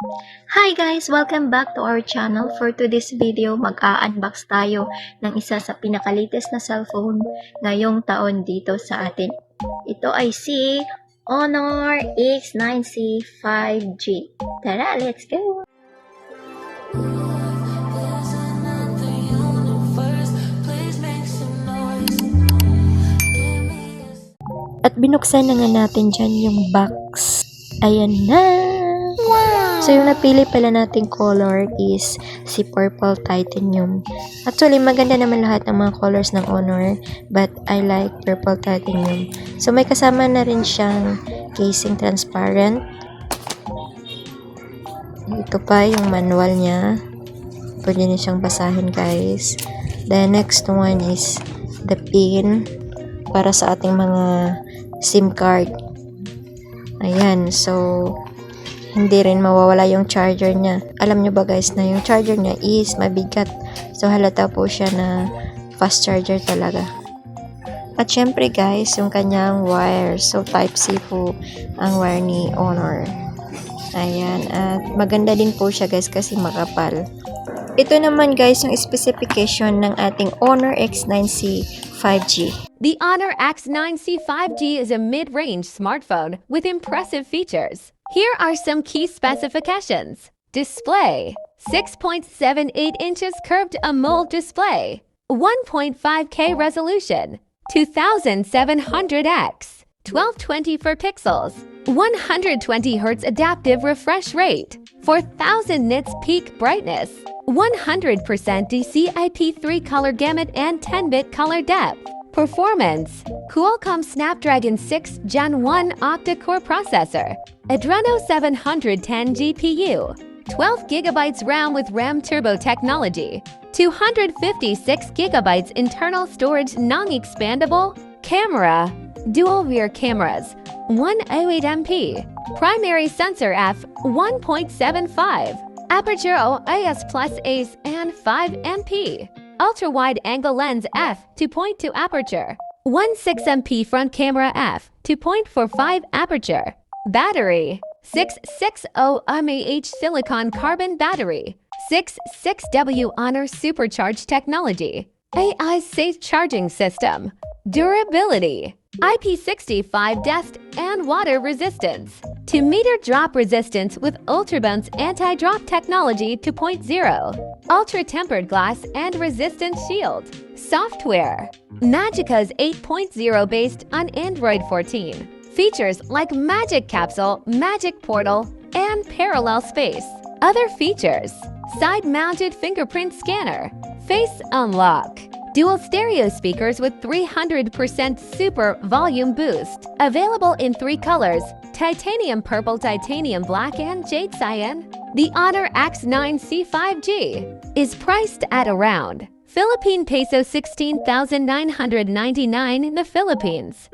Hi guys! Welcome back to our channel. For today's video, mag-a-unbox tayo ng isa sa pinaka-latest na cellphone ngayong taon dito sa atin. Ito ay si HONOR X9c 5G. Tara, let's go! At binuksan na nga natin dyan yung box. Ayan na! So, yung napili pala nating color is si Purple Titanium. Actually, maganda naman lahat ng mga colors ng HONOR, but I like Purple Titanium. So, may kasama na rin siyang casing transparent. Ito pa yung manual niya. Pwede niyo siyang basahin, guys. The next one is the pin para sa ating mga SIM card. Ayan, so hindi rin mawawala yung charger niya. Alam nyo ba guys na yung charger niya is mabigat. So halata po siya na fast charger talaga. At syempre guys, yung kanyang wire. So Type-C po ang wire ni HONOR. Ayan, at maganda din po siya guys kasi makapal. Ito naman guys yung specification ng ating HONOR X9c 5G. The HONOR X9c 5G is a mid-range smartphone with impressive features. Here are some key specifications. Display: 6.78 inches curved AMOLED display, 1.5K resolution, 2700x, 1224 pixels, 120Hz adaptive refresh rate, 4000 nits peak brightness, 100% DCI-P3 color gamut and 10-bit color depth. Performance: Qualcomm Snapdragon 6 Gen 1 octa-core processor, Adreno 710 GPU, 12GB RAM with RAM Turbo technology, 256GB internal storage non-expandable, camera, dual rear cameras, 108MP, primary sensor f1.75, aperture OIS plus ACE and 5MP. Ultra-wide angle lens f2.2 aperture, 16MP front camera f2.45 aperture, battery 660 mAh silicon carbon battery, 66W HONOR supercharged technology, AI safe charging system, durability, IP65 dust and water resistance, 2-meter drop resistance with ultra-bounce anti-drop technology 2.0, ultra-tempered glass and resistance shield, software, Magica's 8.0 based on Android 14, features like Magic Capsule, Magic Portal, and Parallel Space. Other features: side-mounted fingerprint scanner, face unlock, dual stereo speakers with 300% super volume boost. Available in 3 colors: titanium purple, titanium black, and jade cyan. The HONOR X9c 5G is priced at around Philippine peso 16,999 in the Philippines.